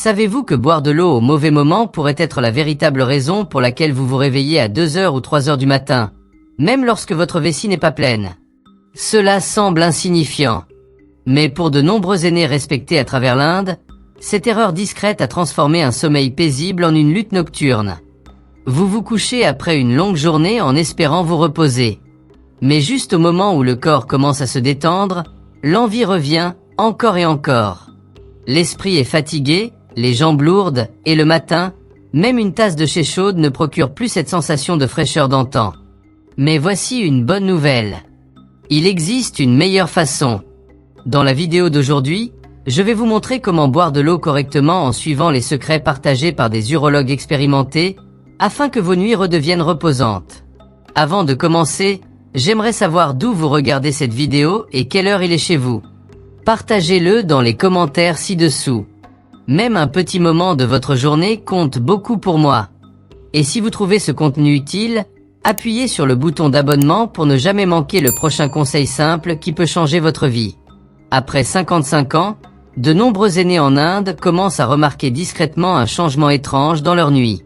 Savez-vous que boire de l'eau au mauvais moment pourrait être la véritable raison pour laquelle vous vous réveillez à 2 heures ou 3 heures du matin, même lorsque votre vessie n'est pas pleine? Cela semble insignifiant. Mais pour de nombreux aînés respectés à travers l'Inde, cette erreur discrète a transformé un sommeil paisible en une lutte nocturne. Vous vous couchez après une longue journée en espérant vous reposer. Mais juste au moment où le corps commence à se détendre, l'envie revient, encore et encore. L'esprit est fatigué, les jambes lourdes, et le matin, même une tasse de thé chaude ne procure plus cette sensation de fraîcheur d'antan. Mais voici une bonne nouvelle. Il existe une meilleure façon. Dans la vidéo d'aujourd'hui, je vais vous montrer comment boire de l'eau correctement en suivant les secrets partagés par des urologues expérimentés, afin que vos nuits redeviennent reposantes. Avant de commencer, j'aimerais savoir d'où vous regardez cette vidéo et quelle heure il est chez vous. Partagez-le dans les commentaires ci-dessous. Même un petit moment de votre journée compte beaucoup pour moi. Et si vous trouvez ce contenu utile, appuyez sur le bouton d'abonnement pour ne jamais manquer le prochain conseil simple qui peut changer votre vie. Après 55 ans, de nombreux aînés en Inde commencent à remarquer discrètement un changement étrange dans leur nuit.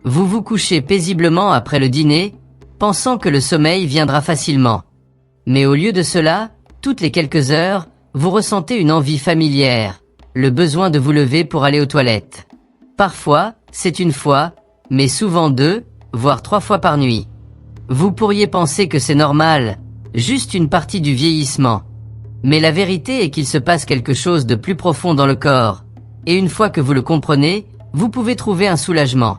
Vous vous couchez paisiblement après le dîner, pensant que le sommeil viendra facilement. Mais au lieu de cela, toutes les quelques heures, vous ressentez une envie familière, le besoin de vous lever pour aller aux toilettes. Parfois, c'est une fois, mais souvent 2, voire 3 fois par nuit. Vous pourriez penser que c'est normal, juste une partie du vieillissement. Mais la vérité est qu'il se passe quelque chose de plus profond dans le corps, et une fois que vous le comprenez, vous pouvez trouver un soulagement.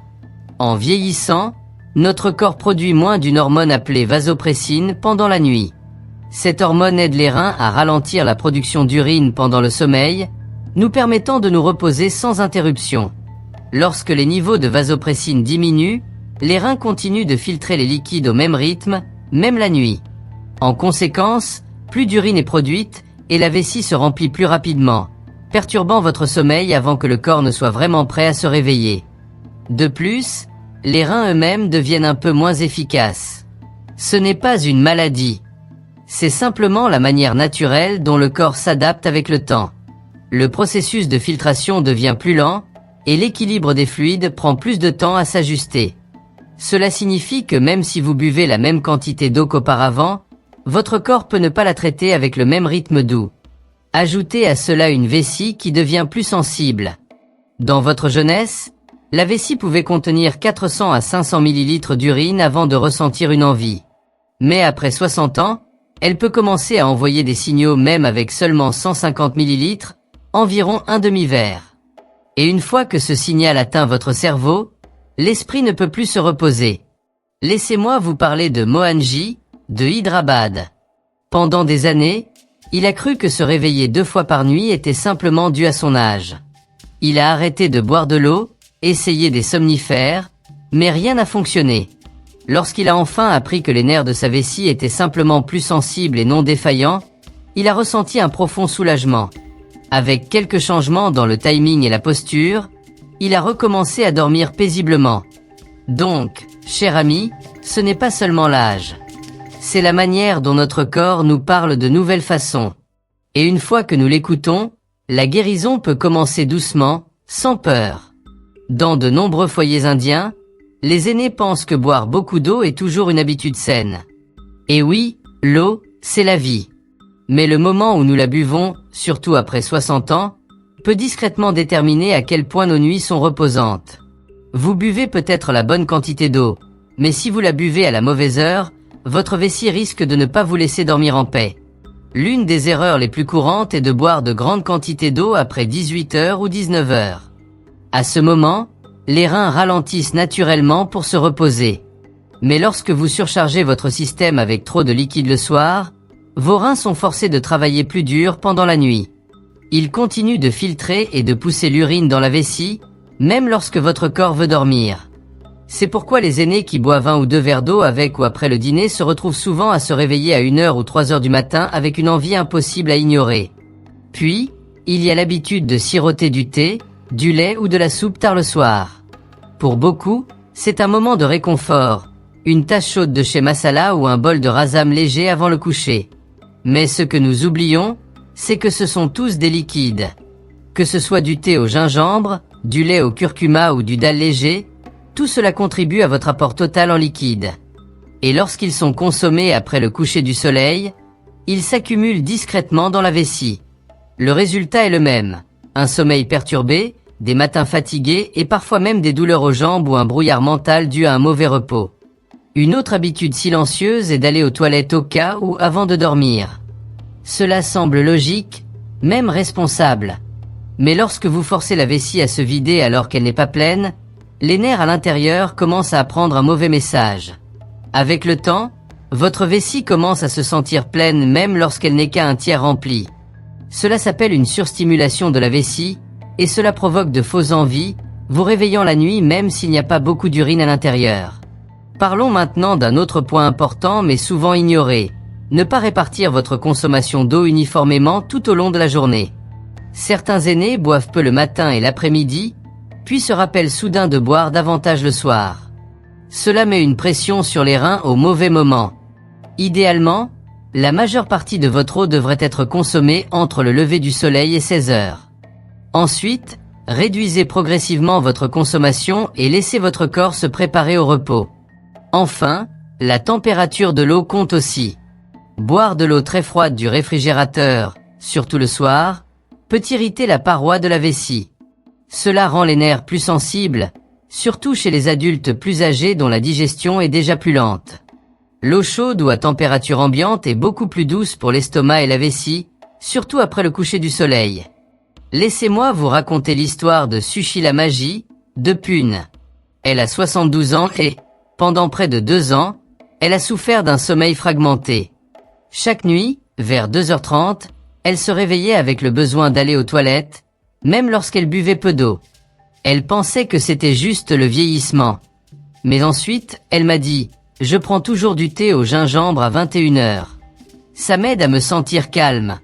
En vieillissant, notre corps produit moins d'une hormone appelée vasopressine pendant la nuit. Cette hormone aide les reins à ralentir la production d'urine pendant le sommeil, nous permettant de nous reposer sans interruption. Lorsque les niveaux de vasopressine diminuent, les reins continuent de filtrer les liquides au même rythme, même la nuit. En conséquence, plus d'urine est produite et la vessie se remplit plus rapidement, perturbant votre sommeil avant que le corps ne soit vraiment prêt à se réveiller. De plus, les reins eux-mêmes deviennent un peu moins efficaces. Ce n'est pas une maladie. C'est simplement la manière naturelle dont le corps s'adapte avec le temps. Le processus de filtration devient plus lent, et l'équilibre des fluides prend plus de temps à s'ajuster. Cela signifie que même si vous buvez la même quantité d'eau qu'auparavant, votre corps peut ne pas la traiter avec le même rythme doux. Ajoutez à cela une vessie qui devient plus sensible. Dans votre jeunesse, la vessie pouvait contenir 400 à 500 ml d'urine avant de ressentir une envie. Mais après 60 ans, elle peut commencer à envoyer des signaux même avec seulement 150 ml, environ un demi-verre. Et une fois que ce signal atteint votre cerveau, l'esprit ne peut plus se reposer. Laissez-moi vous parler de Mohanji, de Hyderabad. Pendant des années, il a cru que se réveiller 2 fois par nuit était simplement dû à son âge. Il a arrêté de boire de l'eau, essayé des somnifères, mais rien n'a fonctionné. Lorsqu'il a enfin appris que les nerfs de sa vessie étaient simplement plus sensibles et non défaillants, il a ressenti un profond soulagement. Avec quelques changements dans le timing et la posture, il a recommencé à dormir paisiblement. Donc, cher ami, ce n'est pas seulement l'âge. C'est la manière dont notre corps nous parle de nouvelles façons. Et une fois que nous l'écoutons, la guérison peut commencer doucement, sans peur. Dans de nombreux foyers indiens, les aînés pensent que boire beaucoup d'eau est toujours une habitude saine. Et oui, l'eau, c'est la vie. Mais le moment où nous la buvons, surtout après 60 ans, peut discrètement déterminer à quel point nos nuits sont reposantes. Vous buvez peut-être la bonne quantité d'eau, mais si vous la buvez à la mauvaise heure, votre vessie risque de ne pas vous laisser dormir en paix. L'une des erreurs les plus courantes est de boire de grandes quantités d'eau après 18 heures ou 19 heures. À ce moment, les reins ralentissent naturellement pour se reposer. Mais lorsque vous surchargez votre système avec trop de liquide le soir, vos reins sont forcés de travailler plus dur pendant la nuit. Ils continuent de filtrer et de pousser l'urine dans la vessie, même lorsque votre corps veut dormir. C'est pourquoi les aînés qui boivent 1 ou 2 verres d'eau avec ou après le dîner se retrouvent souvent à se réveiller à 1 heure ou 3 heures du matin avec une envie impossible à ignorer. Puis, il y a l'habitude de siroter du thé, du lait ou de la soupe tard le soir. Pour beaucoup, c'est un moment de réconfort, une tasse chaude de chez Masala ou un bol de rasam léger avant le coucher. Mais ce que nous oublions, c'est que ce sont tous des liquides. Que ce soit du thé au gingembre, du lait au curcuma ou du dalle léger, tout cela contribue à votre apport total en liquide. Et lorsqu'ils sont consommés après le coucher du soleil, ils s'accumulent discrètement dans la vessie. Le résultat est le même, un sommeil perturbé, des matins fatigués et parfois même des douleurs aux jambes ou un brouillard mental dû à un mauvais repos. Une autre habitude silencieuse est d'aller aux toilettes au cas ou avant de dormir. Cela semble logique, même responsable. Mais lorsque vous forcez la vessie à se vider alors qu'elle n'est pas pleine, les nerfs à l'intérieur commencent à apprendre un mauvais message. Avec le temps, votre vessie commence à se sentir pleine même lorsqu'elle n'est qu'à un tiers remplie. Cela s'appelle une surstimulation de la vessie, et cela provoque de fausses envies, vous réveillant la nuit même s'il n'y a pas beaucoup d'urine à l'intérieur. Parlons maintenant d'un autre point important mais souvent ignoré. Ne pas répartir votre consommation d'eau uniformément tout au long de la journée. Certains aînés boivent peu le matin et l'après-midi, puis se rappellent soudain de boire davantage le soir. Cela met une pression sur les reins au mauvais moment. Idéalement, la majeure partie de votre eau devrait être consommée entre le lever du soleil et 16 heures. Ensuite, réduisez progressivement votre consommation et laissez votre corps se préparer au repos. Enfin, la température de l'eau compte aussi. Boire de l'eau très froide du réfrigérateur, surtout le soir, peut irriter la paroi de la vessie. Cela rend les nerfs plus sensibles, surtout chez les adultes plus âgés dont la digestion est déjà plus lente. L'eau chaude ou à température ambiante est beaucoup plus douce pour l'estomac et la vessie, surtout après le coucher du soleil. Laissez-moi vous raconter l'histoire de Sushila Magi, de Pune. Elle a 72 ans et, pendant près de 2 ans, elle a souffert d'un sommeil fragmenté. Chaque nuit, vers 2h30, elle se réveillait avec le besoin d'aller aux toilettes, même lorsqu'elle buvait peu d'eau. Elle pensait que c'était juste le vieillissement. Mais ensuite, elle m'a dit « Je prends toujours du thé au gingembre à 21h. Ça m'aide à me sentir calme. »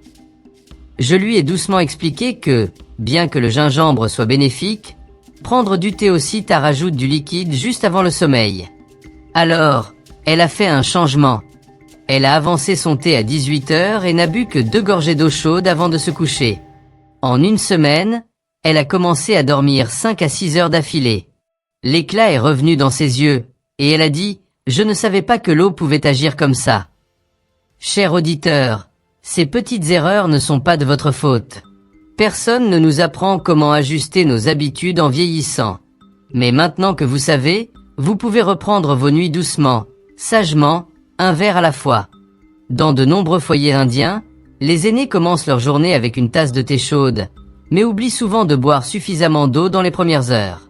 Je lui ai doucement expliqué que, bien que le gingembre soit bénéfique, prendre du thé aussi ça rajoute du liquide juste avant le sommeil. Alors, elle a fait un changement. Elle a avancé son thé à 18h et n'a bu que 2 gorgées d'eau chaude avant de se coucher. En une semaine, elle a commencé à dormir 5 à 6 heures d'affilée. L'éclat est revenu dans ses yeux, et elle a dit « Je ne savais pas que l'eau pouvait agir comme ça. » Cher auditeur, ces petites erreurs ne sont pas de votre faute. Personne ne nous apprend comment ajuster nos habitudes en vieillissant. Mais maintenant que vous savez, vous pouvez reprendre vos nuits doucement, sagement, un verre à la fois. Dans de nombreux foyers indiens, les aînés commencent leur journée avec une tasse de thé chaude, mais oublient souvent de boire suffisamment d'eau dans les premières heures.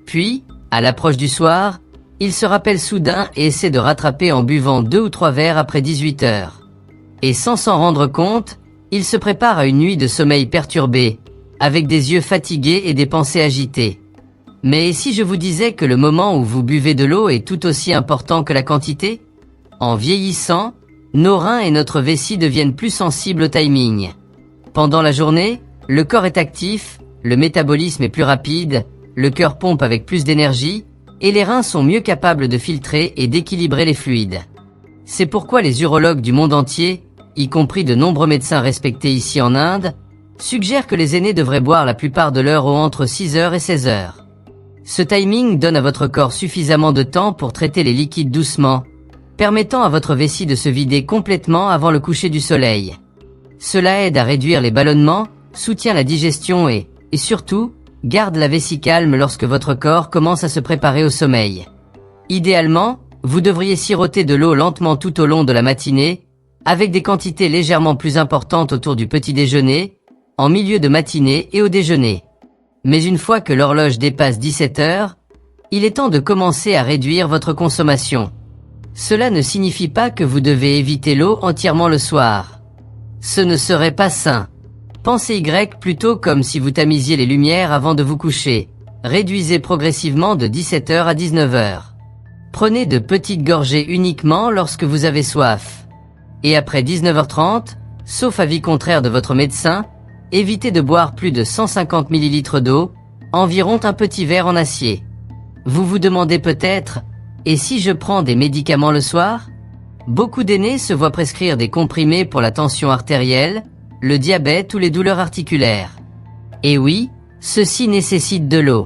Puis, à l'approche du soir, ils se rappellent soudain et essaient de rattraper en buvant 2 ou 3 verres après 18 heures. Et sans s'en rendre compte, ils se préparent à une nuit de sommeil perturbé, avec des yeux fatigués et des pensées agitées. Mais si je vous disais que le moment où vous buvez de l'eau est tout aussi important que la quantité? En vieillissant, nos reins et notre vessie deviennent plus sensibles au timing. Pendant la journée, le corps est actif, le métabolisme est plus rapide, le cœur pompe avec plus d'énergie, et les reins sont mieux capables de filtrer et d'équilibrer les fluides. C'est pourquoi les urologues du monde entier, y compris de nombreux médecins respectés ici en Inde, suggèrent que les aînés devraient boire la plupart de leur eau entre 6 heures et 16 heures. Ce timing donne à votre corps suffisamment de temps pour traiter les liquides doucement, permettant à votre vessie de se vider complètement avant le coucher du soleil. Cela aide à réduire les ballonnements, soutient la digestion et surtout, garde la vessie calme lorsque votre corps commence à se préparer au sommeil. Idéalement, vous devriez siroter de l'eau lentement tout au long de la matinée, avec des quantités légèrement plus importantes autour du petit déjeuner, en milieu de matinée et au déjeuner. Mais une fois que l'horloge dépasse 17 heures, il est temps de commencer à réduire votre consommation. Cela ne signifie pas que vous devez éviter l'eau entièrement le soir. Ce ne serait pas sain. Pensez Y plutôt comme si vous tamisiez les lumières avant de vous coucher. Réduisez progressivement de 17 heures à 19 heures. Prenez de petites gorgées uniquement lorsque vous avez soif. Et après 19h30, sauf avis contraire de votre médecin, évitez de boire plus de 150 ml d'eau, environ un petit verre en acier. Vous vous demandez peut-être, et si je prends des médicaments le soir? Beaucoup d'aînés se voient prescrire des comprimés pour la tension artérielle, le diabète ou les douleurs articulaires. Et oui, Ceci nécessite de l'eau.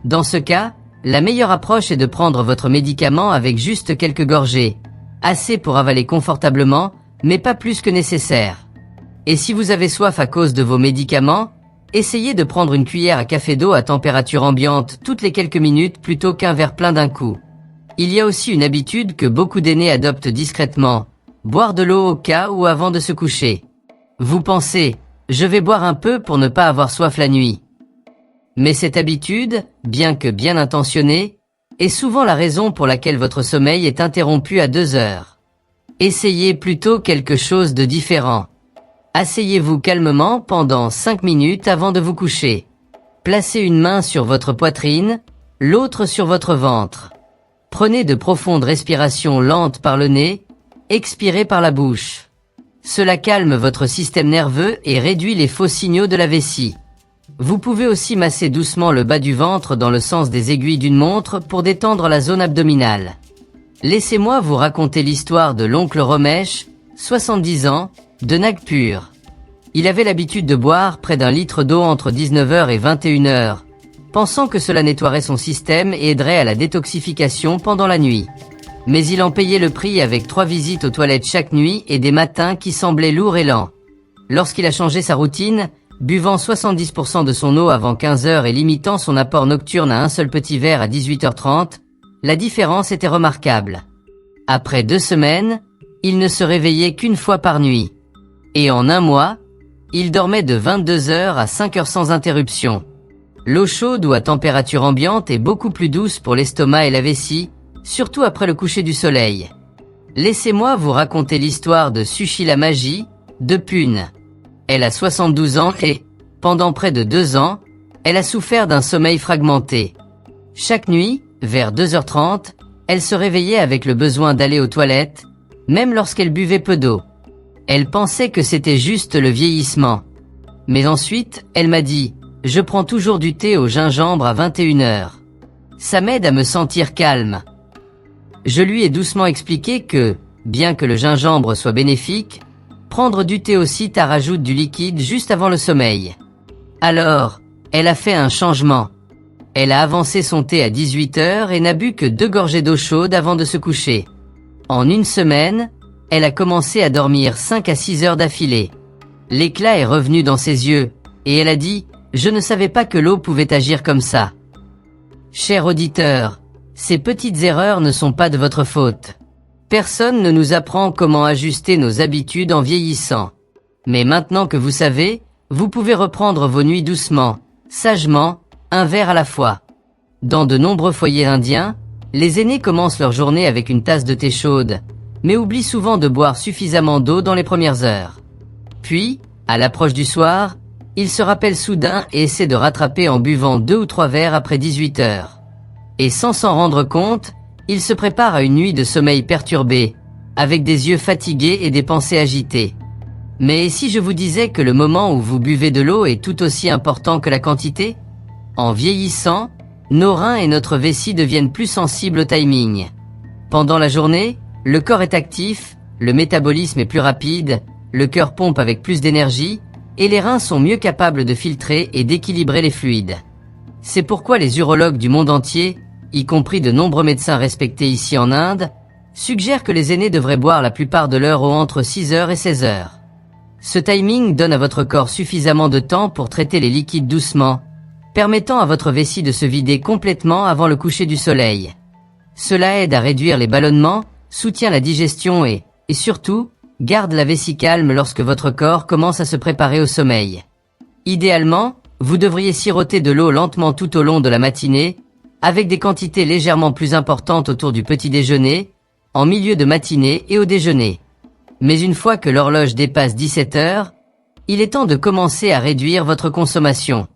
Dans ce cas, la meilleure approche est de prendre votre médicament avec juste quelques gorgées, assez pour avaler confortablement, mais pas plus que nécessaire. Et si vous avez soif à cause de vos médicaments, essayez de prendre une cuillère à café d'eau à température ambiante toutes les quelques minutes plutôt qu'un verre plein d'un coup. Il y a aussi une habitude que beaucoup d'aînés adoptent discrètement, boire de l'eau au cas où avant de se coucher. Vous pensez, je vais boire un peu pour ne pas avoir soif la nuit. Mais cette habitude, bien que bien intentionnée, est souvent la raison pour laquelle votre sommeil est interrompu à 2 heures. Essayez plutôt quelque chose de différent. Asseyez-vous calmement pendant 5 minutes avant de vous coucher. Placez une main sur votre poitrine, l'autre sur votre ventre. Prenez de profondes respirations lentes par le nez, expirez par la bouche. Cela calme votre système nerveux et réduit les faux signaux de la vessie. Vous pouvez aussi masser doucement le bas du ventre dans le sens des aiguilles d'une montre pour détendre la zone abdominale. Laissez-moi vous raconter l'histoire de l'oncle Romèche, 70 ans, de Nagpur. Il avait l'habitude de boire près d'1 litre d'eau entre 19h et 21h, pensant que cela nettoierait son système et aiderait à la détoxification pendant la nuit. Mais il en payait le prix avec 3 visites aux toilettes chaque nuit et des matins qui semblaient lourds et lents. Lorsqu'il a changé sa routine, buvant 70% de son eau avant 15h et limitant son apport nocturne à un seul petit verre à 18h30, la différence était remarquable. Après 2 semaines, il ne se réveillait qu'une fois par nuit. Et en 1 mois, il dormait de 22h à 5h sans interruption. L'eau chaude ou à température ambiante est beaucoup plus douce pour l'estomac et la vessie, surtout après le coucher du soleil. Laissez-moi vous raconter l'histoire de Sushila Magi, de Pune. Elle a 72 ans et, pendant près de 2 ans, elle a souffert d'un sommeil fragmenté. Chaque nuit, vers 2h30, elle se réveillait avec le besoin d'aller aux toilettes, même lorsqu'elle buvait peu d'eau. Elle pensait que c'était juste le vieillissement. Mais ensuite, elle m'a dit, « Je prends toujours du thé au gingembre à 21h. Ça m'aide à me sentir calme. » Je lui ai doucement expliqué que, bien que le gingembre soit bénéfique, prendre du thé aussi ça rajoute du liquide juste avant le sommeil. Alors, elle a fait un changement. Elle a avancé son thé à 18h et n'a bu que 2 gorgées d'eau chaude avant de se coucher. En 1 semaine, elle a commencé à dormir 5 à 6 heures d'affilée. L'éclat est revenu dans ses yeux, et elle a dit « Je ne savais pas que l'eau pouvait agir comme ça. » Cher auditeur, ces petites erreurs ne sont pas de votre faute. Personne ne nous apprend comment ajuster nos habitudes en vieillissant. Mais maintenant que vous savez, vous pouvez reprendre vos nuits doucement, sagement, un verre à la fois. Dans de nombreux foyers indiens, les aînés commencent leur journée avec une tasse de thé chaude, mais oublient souvent de boire suffisamment d'eau dans les premières heures. Puis, à l'approche du soir, ils se rappellent soudain et essaient de rattraper en buvant 2 ou 3 verres après 18 heures. Et sans s'en rendre compte, ils se préparent à une nuit de sommeil perturbé, avec des yeux fatigués et des pensées agitées. Mais si je vous disais que le moment où vous buvez de l'eau est tout aussi important que la quantité? En vieillissant, nos reins et notre vessie deviennent plus sensibles au timing. Pendant la journée, le corps est actif, le métabolisme est plus rapide, le cœur pompe avec plus d'énergie, et les reins sont mieux capables de filtrer et d'équilibrer les fluides. C'est pourquoi les urologues du monde entier, y compris de nombreux médecins respectés ici en Inde, suggèrent que les aînés devraient boire la plupart de leur eau entre 6 heures et 16 heures. Ce timing donne à votre corps suffisamment de temps pour traiter les liquides doucement, permettant à votre vessie de se vider complètement avant le coucher du soleil. Cela aide à réduire les ballonnements, soutient la digestion et surtout, garde la vessie calme lorsque votre corps commence à se préparer au sommeil. Idéalement, vous devriez siroter de l'eau lentement tout au long de la matinée, avec des quantités légèrement plus importantes autour du petit déjeuner, en milieu de matinée et au déjeuner. Mais une fois que l'horloge dépasse 17 heures, il est temps de commencer à réduire votre consommation.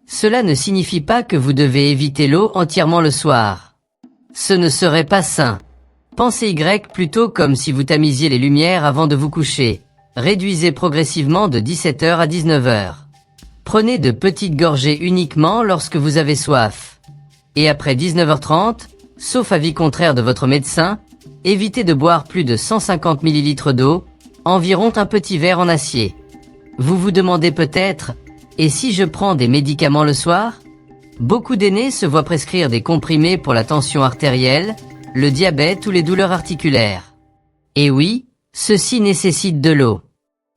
Cela ne signifie pas que vous devez éviter l'eau entièrement le soir. Ce ne serait pas sain. Pensez Y plutôt comme si vous tamisiez les lumières avant de vous coucher. Réduisez progressivement de 17h à 19h. Prenez de petites gorgées uniquement lorsque vous avez soif. Et après 19h30, sauf avis contraire de votre médecin, évitez de boire plus de 150 ml d'eau, environ un petit verre en acier. Vous vous demandez peut-être, Et si je prends des médicaments le soir? Beaucoup d'aînés se voient prescrire des comprimés pour la tension artérielle, le diabète ou les douleurs articulaires. Et oui, ceci nécessite de l'eau.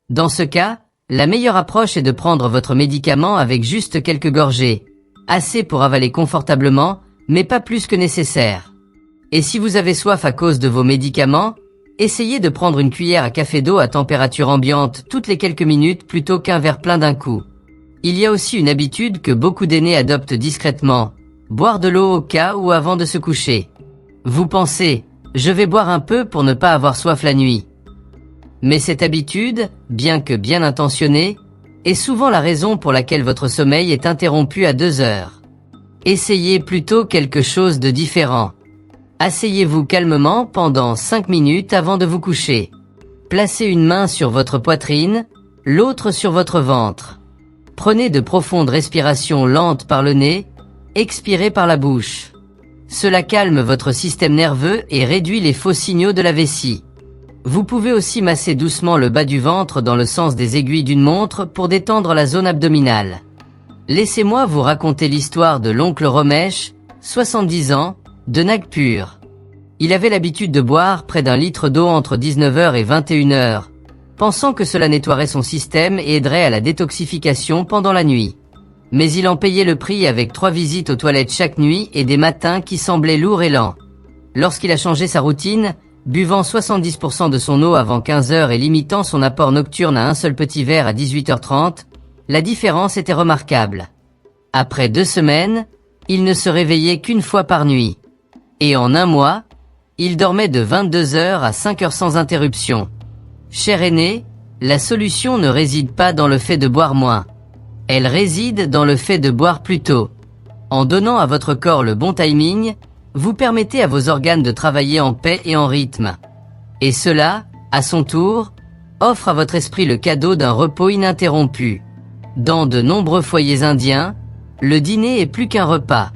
Dans ce cas, la meilleure approche est de prendre votre médicament avec juste quelques gorgées, assez pour avaler confortablement, mais pas plus que nécessaire. Et si vous avez soif à cause de vos médicaments, essayez de prendre une cuillère à café d'eau à température ambiante toutes les quelques minutes plutôt qu'un verre plein d'un coup. Il y a aussi une habitude que beaucoup d'aînés adoptent discrètement, boire de l'eau au cas où avant de se coucher. Vous pensez, je vais boire un peu pour ne pas avoir soif la nuit. Mais cette habitude, bien que bien intentionnée, est souvent la raison pour laquelle votre sommeil est interrompu à 2 heures. Essayez plutôt quelque chose de différent. Asseyez-vous calmement pendant 5 minutes avant de vous coucher. Placez une main sur votre poitrine, l'autre sur votre ventre. Prenez de profondes respirations lentes par le nez, expirez par la bouche. Cela calme votre système nerveux et réduit les faux signaux de la vessie. Vous pouvez aussi masser doucement le bas du ventre dans le sens des aiguilles d'une montre pour détendre la zone abdominale. Laissez-moi vous raconter l'histoire de l'oncle Romèche, 70 ans, de Nagpur. Il avait l'habitude de boire près d'1 litre d'eau entre 19h et 21h, pensant que cela nettoierait son système et aiderait à la détoxification pendant la nuit. Mais il en payait le prix avec 3 visites aux toilettes chaque nuit et des matins qui semblaient lourds et lents. Lorsqu'il a changé sa routine, buvant 70% de son eau avant 15h et limitant son apport nocturne à un seul petit verre à 18h30, la différence était remarquable. Après 2 semaines, il ne se réveillait qu'une fois par nuit. Et en 1 mois, il dormait de 22h à 5h sans interruption. Cher aîné, la solution ne réside pas dans le fait de boire moins. Elle réside dans le fait de boire plus tôt. En donnant à votre corps le bon timing, vous permettez à vos organes de travailler en paix et en rythme. Et cela, à son tour, offre à votre esprit le cadeau d'un repos ininterrompu. Dans de nombreux foyers indiens, le dîner est plus qu'un repas.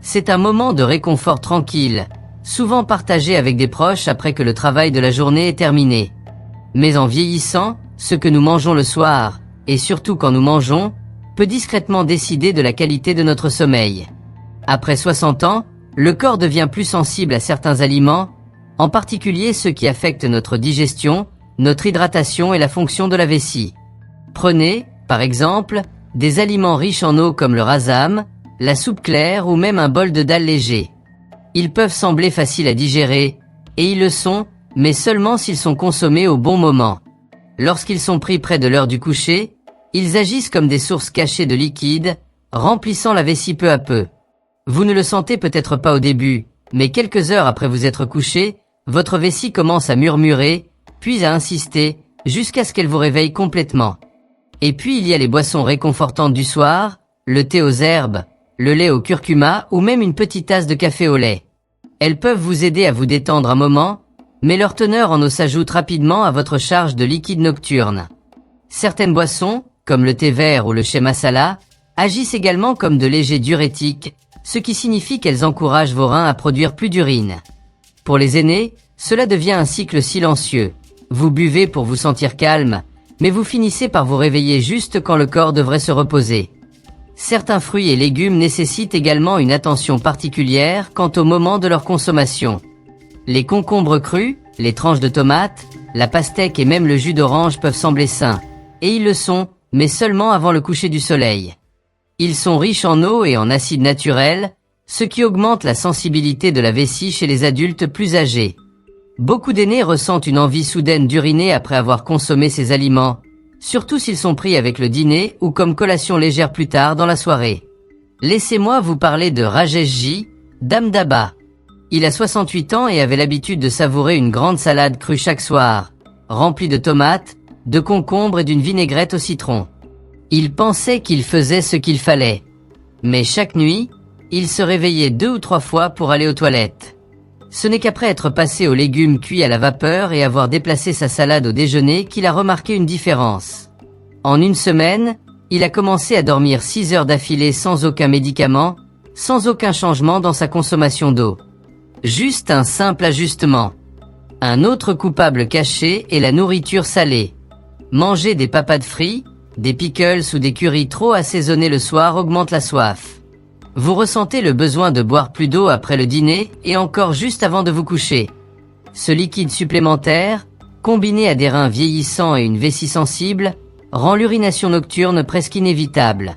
C'est un moment de réconfort tranquille, souvent partagé avec des proches après que le travail de la journée est terminé. Mais en vieillissant, ce que nous mangeons le soir, et surtout quand nous mangeons, peut discrètement décider de la qualité de notre sommeil. Après 60 ans, le corps devient plus sensible à certains aliments, en particulier ceux qui affectent notre digestion, notre hydratation et la fonction de la vessie. Prenez, par exemple, des aliments riches en eau comme le rasam, la soupe claire ou même un bol de dalle léger. Ils peuvent sembler faciles à digérer, et ils le sont, mais seulement s'ils sont consommés au bon moment. Lorsqu'ils sont pris près de l'heure du coucher, ils agissent comme des sources cachées de liquide, remplissant la vessie peu à peu. Vous ne le sentez peut-être pas au début, mais quelques heures après vous être couché, votre vessie commence à murmurer, puis à insister, jusqu'à ce qu'elle vous réveille complètement. Et puis il y a les boissons réconfortantes du soir, le thé aux herbes, le lait au curcuma ou même une petite tasse de café au lait. Elles peuvent vous aider à vous détendre un moment, mais leur teneur en eau s'ajoute rapidement à votre charge de liquide nocturne. Certaines boissons, comme le thé vert ou le chai masala, agissent également comme de légers diurétiques, ce qui signifie qu'elles encouragent vos reins à produire plus d'urine. Pour les aînés, cela devient un cycle silencieux. Vous buvez pour vous sentir calme, mais vous finissez par vous réveiller juste quand le corps devrait se reposer. Certains fruits et légumes nécessitent également une attention particulière quant au moment de leur consommation. Les concombres crus, les tranches de tomates, la pastèque et même le jus d'orange peuvent sembler sains, et ils le sont, mais seulement avant le coucher du soleil. Ils sont riches en eau et en acides naturels, ce qui augmente la sensibilité de la vessie chez les adultes plus âgés. Beaucoup d'aînés ressentent une envie soudaine d'uriner après avoir consommé ces aliments, surtout s'ils sont pris avec le dîner ou comme collation légère plus tard dans la soirée. Laissez-moi vous parler de Rajeshji Damdaba. Il a 68 ans et avait l'habitude de savourer une grande salade crue chaque soir, remplie de tomates, de concombres et d'une vinaigrette au citron. Il pensait qu'il faisait ce qu'il fallait. Mais chaque nuit, il se réveillait 2 ou 3 fois pour aller aux toilettes. Ce n'est qu'après être passé aux légumes cuits à la vapeur et avoir déplacé sa salade au déjeuner qu'il a remarqué une différence. En 1 semaine, il a commencé à dormir 6 heures d'affilée sans aucun médicament, sans aucun changement dans sa consommation d'eau. Juste un simple ajustement. Un autre coupable caché est la nourriture salée. Manger des papades frites, Des pickles ou des currys trop assaisonnés le soir augmentent la soif. Vous ressentez le besoin de boire plus d'eau après le dîner et encore juste avant de vous coucher. Ce liquide supplémentaire, combiné à des reins vieillissants et une vessie sensible, rend l'urination nocturne presque inévitable.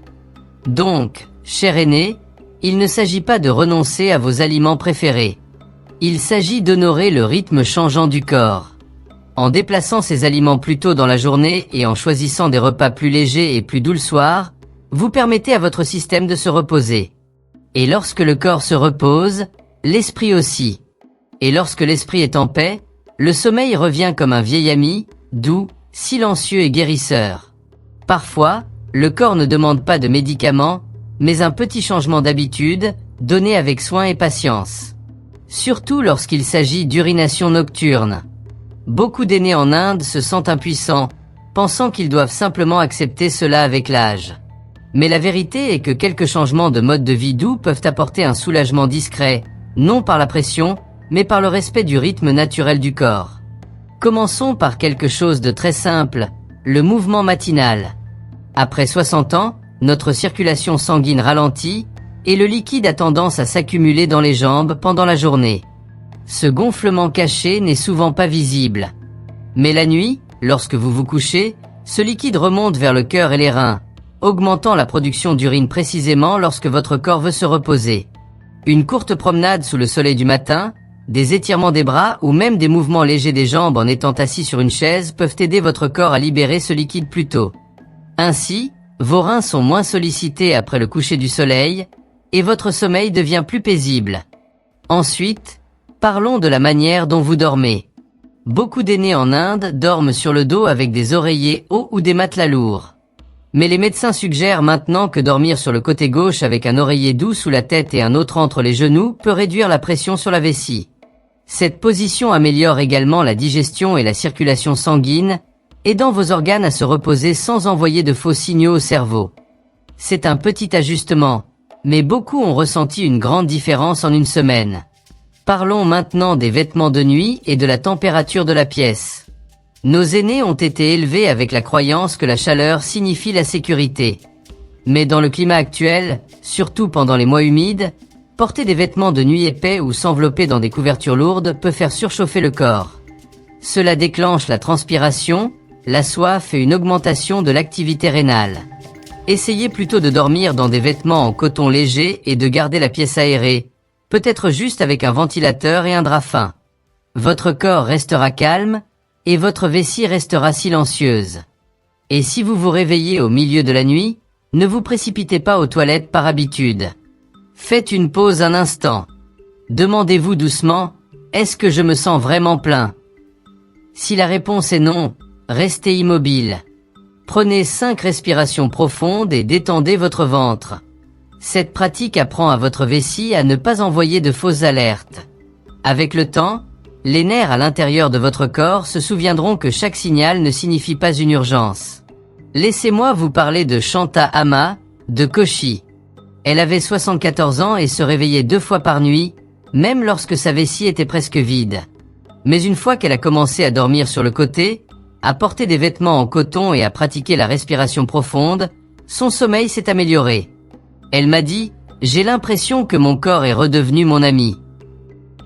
Donc, cher aîné, il ne s'agit pas de renoncer à vos aliments préférés. Il s'agit d'honorer le rythme changeant du corps. En déplaçant ces aliments plus tôt dans la journée et en choisissant des repas plus légers et plus doux le soir, vous permettez à votre système de se reposer. Et lorsque le corps se repose, l'esprit aussi. Et lorsque l'esprit est en paix, le sommeil revient comme un vieil ami, doux, silencieux et guérisseur. Parfois, le corps ne demande pas de médicaments, mais un petit changement d'habitude, donné avec soin et patience. Surtout lorsqu'il s'agit d'urination nocturne. Beaucoup d'aînés en Inde se sentent impuissants, pensant qu'ils doivent simplement accepter cela avec l'âge. Mais la vérité est que quelques changements de mode de vie doux peuvent apporter un soulagement discret, non par la pression, mais par le respect du rythme naturel du corps. Commençons par quelque chose de très simple, le mouvement matinal. Après 60 ans, notre circulation sanguine ralentit, et le liquide a tendance à s'accumuler dans les jambes pendant la journée. Ce gonflement caché n'est souvent pas visible. Mais la nuit, lorsque vous vous couchez, ce liquide remonte vers le cœur et les reins, augmentant la production d'urine précisément lorsque votre corps veut se reposer. Une courte promenade sous le soleil du matin, des étirements des bras ou même des mouvements légers des jambes en étant assis sur une chaise peuvent aider votre corps à libérer ce liquide plus tôt. Ainsi, vos reins sont moins sollicités après le coucher du soleil, et votre sommeil devient plus paisible. Ensuite, parlons de la manière dont vous dormez. Beaucoup d'aînés en Inde dorment sur le dos avec des oreillers hauts ou des matelas lourds. Mais les médecins suggèrent maintenant que dormir sur le côté gauche avec un oreiller doux sous la tête et un autre entre les genoux peut réduire la pression sur la vessie. Cette position améliore également la digestion et la circulation sanguine, aidant vos organes à se reposer sans envoyer de faux signaux au cerveau. C'est un petit ajustement, mais beaucoup ont ressenti une grande différence en une semaine. Parlons maintenant des vêtements de nuit et de la température de la pièce. Nos aînés ont été élevés avec la croyance que la chaleur signifie la sécurité. Mais dans le climat actuel, surtout pendant les mois humides, porter des vêtements de nuit épais ou s'envelopper dans des couvertures lourdes peut faire surchauffer le corps. Cela déclenche la transpiration, la soif et une augmentation de l'activité rénale. Essayez plutôt de dormir dans des vêtements en coton léger et de garder la pièce aérée, peut-être juste avec un ventilateur et un drap fin. Votre corps restera calme, et votre vessie restera silencieuse. Et si vous vous réveillez au milieu de la nuit, ne vous précipitez pas aux toilettes par habitude. Faites une pause un instant. Demandez-vous doucement, est-ce que je me sens vraiment plein? Si la réponse est non, restez immobile. Prenez 5 respirations profondes et détendez votre ventre. Cette pratique apprend à votre vessie à ne pas envoyer de fausses alertes. Avec le temps, les nerfs à l'intérieur de votre corps se souviendront que chaque signal ne signifie pas une urgence. Laissez-moi vous parler de Shanta Amma, de Koshi. Elle avait 74 ans et se réveillait 2 fois par nuit, même lorsque sa vessie était presque vide. Mais une fois qu'elle a commencé à dormir sur le côté, à porter des vêtements en coton et à pratiquer la respiration profonde, son sommeil s'est amélioré. Elle m'a dit, « J'ai l'impression que mon corps est redevenu mon ami. »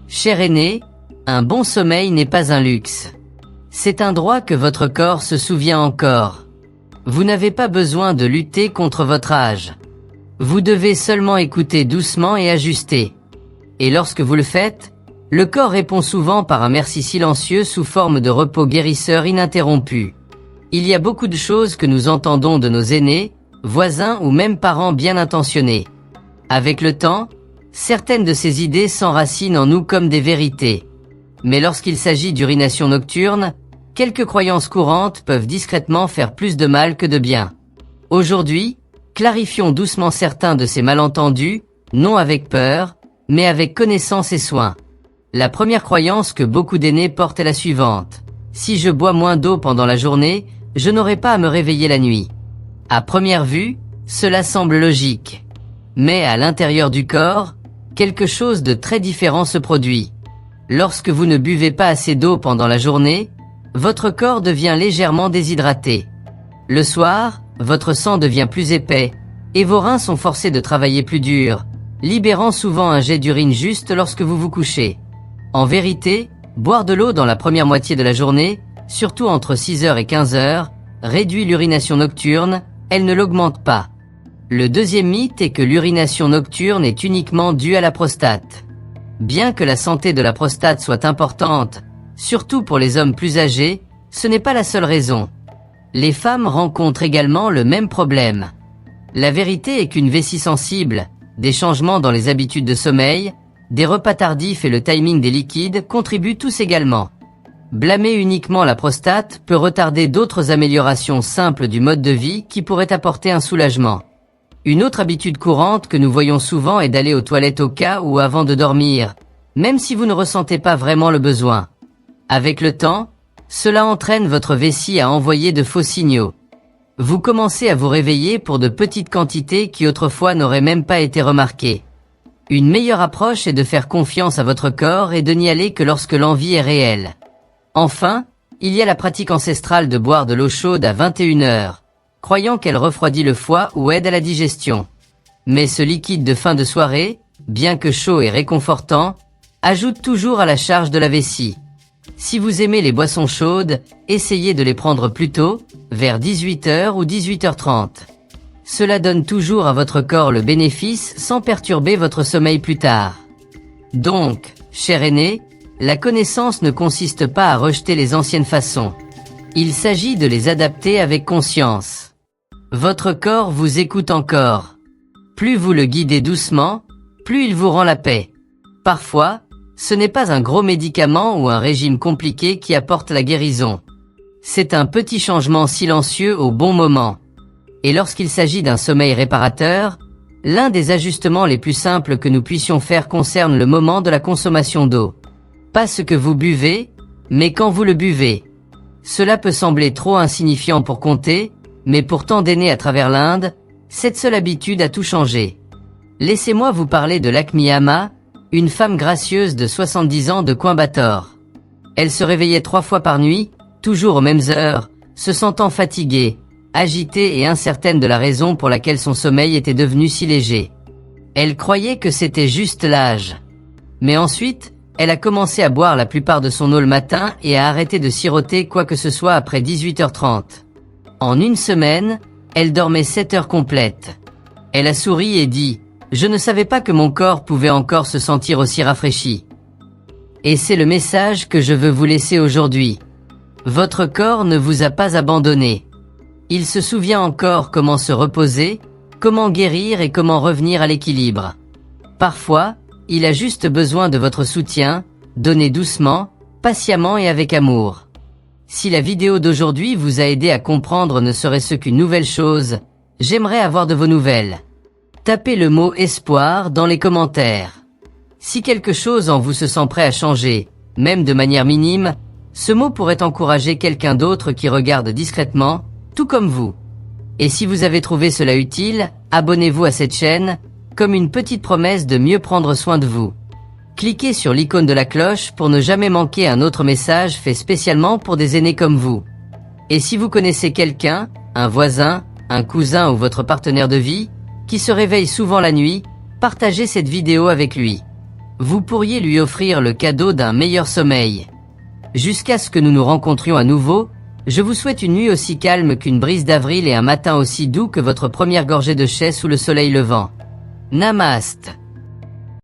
Cher aîné, un bon sommeil n'est pas un luxe. C'est un droit que votre corps se souvient encore. Vous n'avez pas besoin de lutter contre votre âge. Vous devez seulement écouter doucement et ajuster. Et lorsque vous le faites, le corps répond souvent par un merci silencieux sous forme de repos guérisseur ininterrompu. Il y a beaucoup de choses que nous entendons de nos aînés, voisins ou même parents bien intentionnés. Avec le temps, certaines de ces idées s'enracinent en nous comme des vérités. Mais lorsqu'il s'agit d'urination nocturne, quelques croyances courantes peuvent discrètement faire plus de mal que de bien. Aujourd'hui, clarifions doucement certains de ces malentendus, non avec peur, mais avec connaissance et soin. La première croyance que beaucoup d'aînés portent est la suivante. Si je bois moins d'eau pendant la journée, je n'aurai pas à me réveiller la nuit. À première vue, cela semble logique. Mais à l'intérieur du corps, quelque chose de très différent se produit. Lorsque vous ne buvez pas assez d'eau pendant la journée, votre corps devient légèrement déshydraté. Le soir, votre sang devient plus épais, et vos reins sont forcés de travailler plus dur, libérant souvent un jet d'urine juste lorsque vous vous couchez. En vérité, boire de l'eau dans la première moitié de la journée, surtout entre 6h et 15h, réduit l'urination nocturne, elle ne l'augmente pas. Le deuxième mythe est que l'urination nocturne est uniquement due à la prostate. Bien que la santé de la prostate soit importante, surtout pour les hommes plus âgés, ce n'est pas la seule raison. Les femmes rencontrent également le même problème. La vérité est qu'une vessie sensible, des changements dans les habitudes de sommeil, des repas tardifs et le timing des liquides contribuent tous également. Blâmer uniquement la prostate peut retarder d'autres améliorations simples du mode de vie qui pourraient apporter un soulagement. Une autre habitude courante que nous voyons souvent est d'aller aux toilettes au cas ou avant de dormir, même si vous ne ressentez pas vraiment le besoin. Avec le temps, cela entraîne votre vessie à envoyer de faux signaux. Vous commencez à vous réveiller pour de petites quantités qui autrefois n'auraient même pas été remarquées. Une meilleure approche est de faire confiance à votre corps et de n'y aller que lorsque l'envie est réelle. Enfin, il y a la pratique ancestrale de boire de l'eau chaude à 21h, croyant qu'elle refroidit le foie ou aide à la digestion. Mais ce liquide de fin de soirée, bien que chaud et réconfortant, ajoute toujours à la charge de la vessie. Si vous aimez les boissons chaudes, essayez de les prendre plus tôt, vers 18h ou 18h30. Cela donne toujours à votre corps le bénéfice sans perturber votre sommeil plus tard. Donc, cher aîné, la connaissance ne consiste pas à rejeter les anciennes façons. Il s'agit de les adapter avec conscience. Votre corps vous écoute encore. Plus vous le guidez doucement, plus il vous rend la paix. Parfois, ce n'est pas un gros médicament ou un régime compliqué qui apporte la guérison. C'est un petit changement silencieux au bon moment. Et lorsqu'il s'agit d'un sommeil réparateur, l'un des ajustements les plus simples que nous puissions faire concerne le moment de la consommation d'eau. Pas ce que vous buvez, mais quand vous le buvez. Cela peut sembler trop insignifiant pour compter, mais pour tant d'aînés à travers l'Inde, cette seule habitude a tout changé. Laissez-moi vous parler de Lakshmi Amma, une femme gracieuse de 70 ans de Coimbatore. Elle se réveillait 3 fois par nuit, toujours aux mêmes heures, se sentant fatiguée, agitée et incertaine de la raison pour laquelle son sommeil était devenu si léger. Elle croyait que c'était juste l'âge. Mais ensuite, elle a commencé à boire la plupart de son eau le matin et a arrêté de siroter quoi que ce soit après 18h30. En une semaine, elle dormait 7 heures complètes. Elle a souri et dit « Je ne savais pas que mon corps pouvait encore se sentir aussi rafraîchi. » Et c'est le message que je veux vous laisser aujourd'hui. Votre corps ne vous a pas abandonné. Il se souvient encore comment se reposer, comment guérir et comment revenir à l'équilibre. Parfois, il a juste besoin de votre soutien, donné doucement, patiemment et avec amour. Si la vidéo d'aujourd'hui vous a aidé à comprendre ne serait-ce qu'une nouvelle chose, j'aimerais avoir de vos nouvelles. Tapez le mot espoir dans les commentaires. Si quelque chose en vous se sent prêt à changer, même de manière minime, ce mot pourrait encourager quelqu'un d'autre qui regarde discrètement, tout comme vous. Et si vous avez trouvé cela utile, abonnez-vous à cette chaîne, comme une petite promesse de mieux prendre soin de vous. Cliquez sur l'icône de la cloche pour ne jamais manquer un autre message fait spécialement pour des aînés comme vous. Et si vous connaissez quelqu'un, un voisin, un cousin ou votre partenaire de vie, qui se réveille souvent la nuit, partagez cette vidéo avec lui. Vous pourriez lui offrir le cadeau d'un meilleur sommeil. Jusqu'à ce que nous nous rencontrions à nouveau, je vous souhaite une nuit aussi calme qu'une brise d'avril et un matin aussi doux que votre première gorgée de chai sous le soleil levant. Namaste.